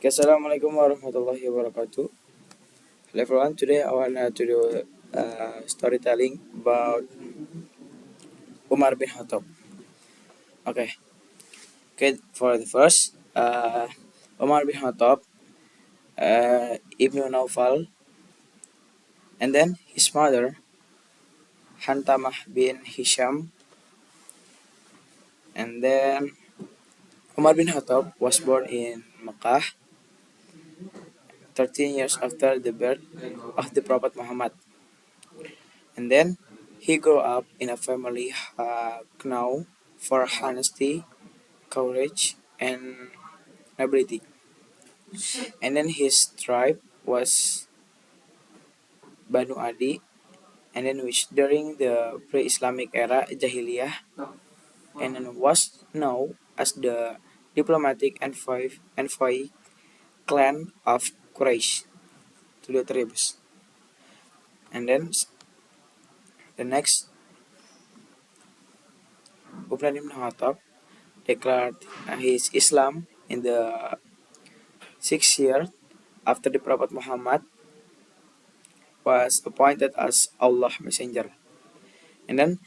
Assalamualaikum warahmatullahi wabarakatuh. Hello everyone. Today I want to do storytelling about Umar bin Khattab. Okay. Okay. For the first, Umar bin Khattab, Ibn Nawfal, and then his mother Hantamah bin Hisham, and then Umar bin Khattab was born in Makkah 13 years after the birth of the Prophet Muhammad, and then he grew up in a family known for honesty, courage, and ability. And then his tribe was Banu Adi, and then which during the pre-Islamic era Jahiliyah, and then was known as the diplomatic envoy clan of Quraysh to the tribes. And then the next, Umar ibn Khattab declared his Islam in the 6th year after the Prophet Muhammad was appointed as Allah Messenger. And then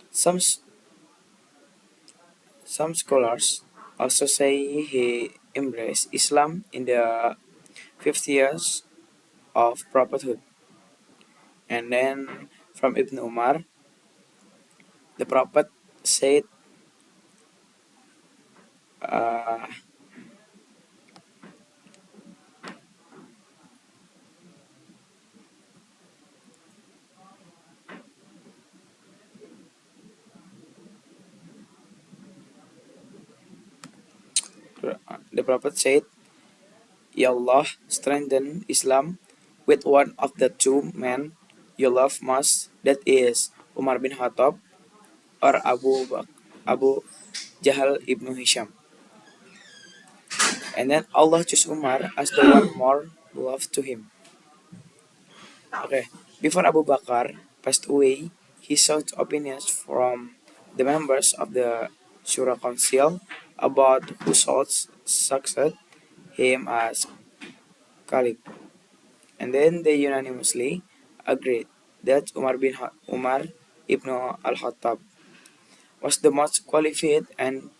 some some scholars also say he embraced Islam in the 50 years of prophethood. And then from Ibn Umar, the Prophet said, uh, the Prophet said, Ya Allah, strengthen Islam with one of the two men you love most, that is Umar bin Khattab or Abu Jahal ibn Hisham. And then Allah chose Umar as the one more loved to him. Okay, before Abu Bakr passed away, he sought opinions from the members of the Shura Council about who should succeed him as Caliph. And then they unanimously agreed that Umar ibn al-Khattab was the most qualified and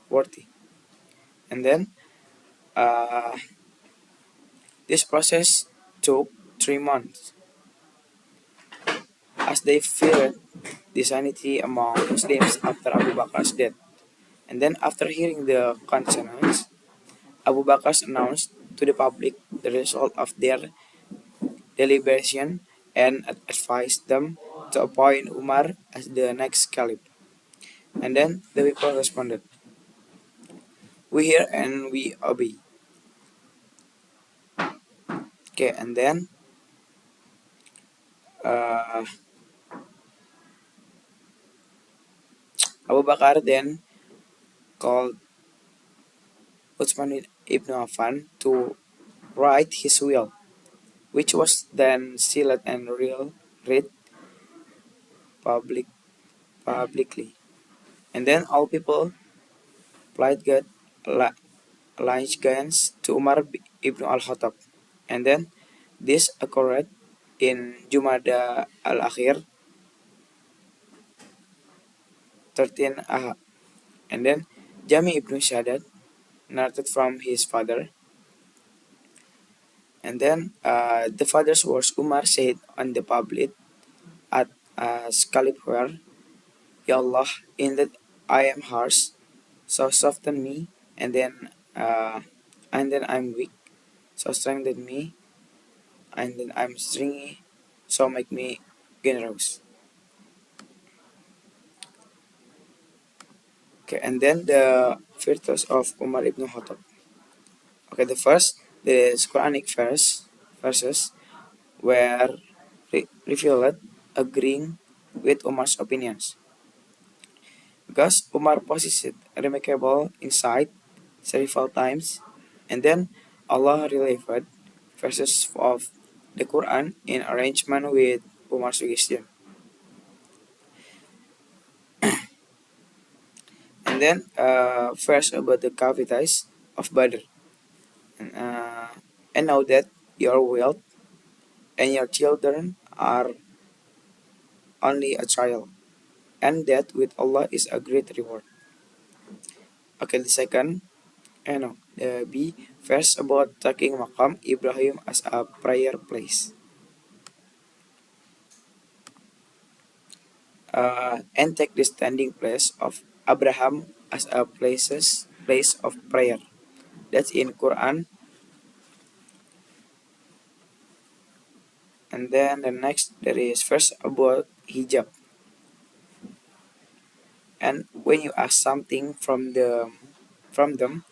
worthy. And then uh, this process took 3 months, as they feared disunity among Muslims after Abu Bakr's death. And then, after hearing the consonants, Abu Bakr announced to the public the result of their deliberation and advised them to appoint Umar as the next caliph. And then the people responded, "We hear and we obey." Okay, and then uh, Abu Bakr then called Utsman ibn Affan to write his will, which was then sealed and read public, publicly. And then all people pledged allegiance to Umar ibn al-Khattab. And then this occurred in Jumada al-Akhir 13 Aha. And then Jami ibn Shaddad narrated from his father. And then the father's words Umar said on the public at Caliph were, Ya Allah, in that I am harsh, so soften me, and then I'm weak, so strengthen me, and then I'm stringy, so make me generous. Okay, and then the virtues of Umar ibn Khattab. Okay, the first, the Quranic verses were revealed agreeing with Umar's opinions. Because Umar possessed remarkable insight several times, and then Allah relieved verses of the Quran in arrangement with Umar's suggestion. And then first about the cavities of Badr. And, and now that your wealth and your children are only a trial, and that with Allah is a great reward. Okay, the second, no, B, verse about taking Maqam Ibrahim as a prayer place. And take the standing place of Abraham as a place of prayer. That's in Quran. And then the next there is verse about hijab. And when you ask something from them,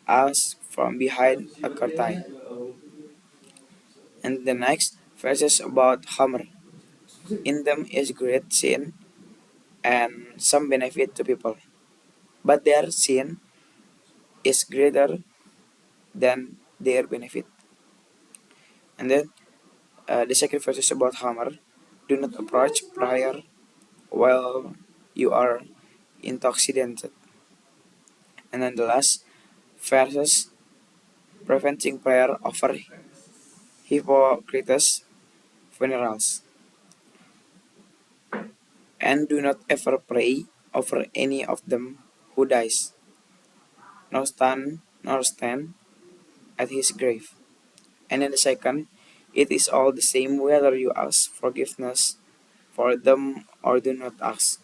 ask from behind a curtain. And the next verses about Hamr. In them is great sin and some benefit to people, but their sin is greater than their benefit. And then the second verse is about Hammer. Do not approach prayer while you are intoxicated. And then the last verses preventing prayer over hypocrites funerals. And do not ever pray over any of them who dies, nor stand at his grave. And then the second, it is all the same whether you ask forgiveness for them or do not ask.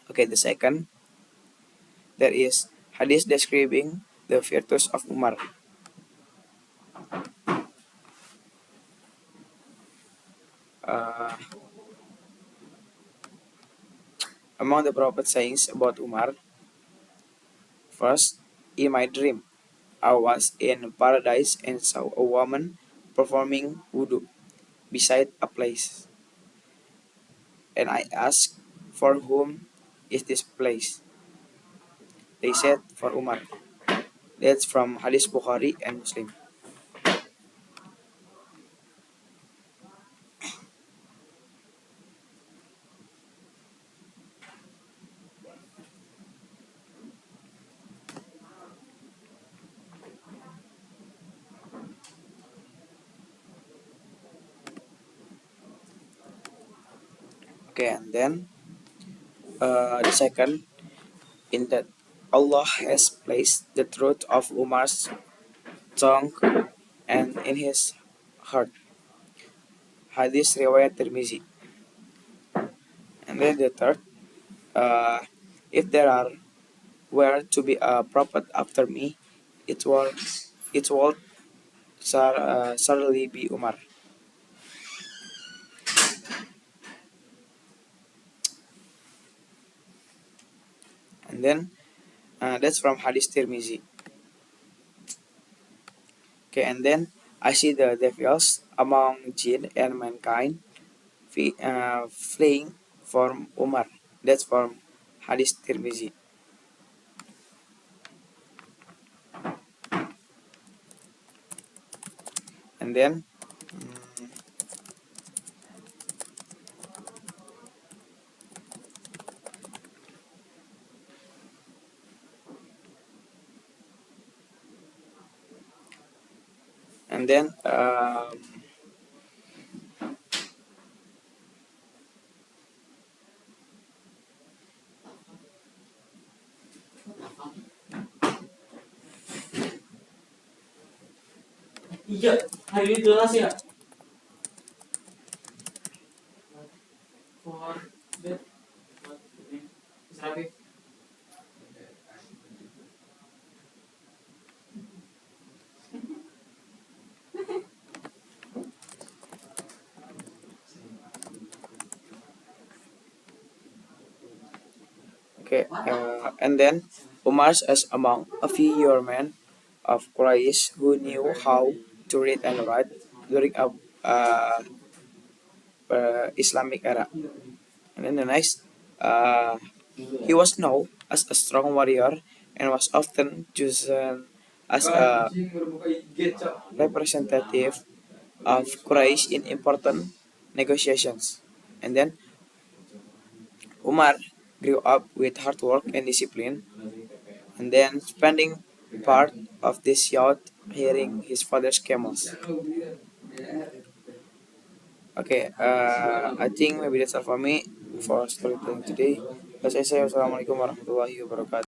Okay, the second, there is hadith describing the virtues of Umar. Uh, among the Prophet's sayings about Umar, first, in my dream, I was in paradise and saw a woman performing wudu beside a place. And I asked, for whom is this place? They said, for Umar. That's from Hadith Bukhari and Muslim. Okay, and then the second, in that Allah has placed the truth of Umar's tongue and in his heart. Hadith riwayat Tirmizi. And then the third, uh, if there are were to be a prophet after me, it will certainly be Umar. And then that's from Hadith Tirmizi. Okay, and then I see the devils among jinn and mankind fleeing from Umar. That's from Hadith Tirmizi. And then and then Iya, hari ini jelas ya. For that, Israfi. okay, and then Umar is among a few young men of Quraysh who knew how to read and write during a uh, Islamic era. And then the next, uh, he was known as a strong warrior and was often chosen as a representative of Quraysh in important negotiations. And then Umar grew up with hard work and discipline, and then spending part of this yacht hearing his father's camels. Okay, I think maybe that's all for me for storytelling today. As I say, wassalamualaikum warahmatullahi wabarakatuh.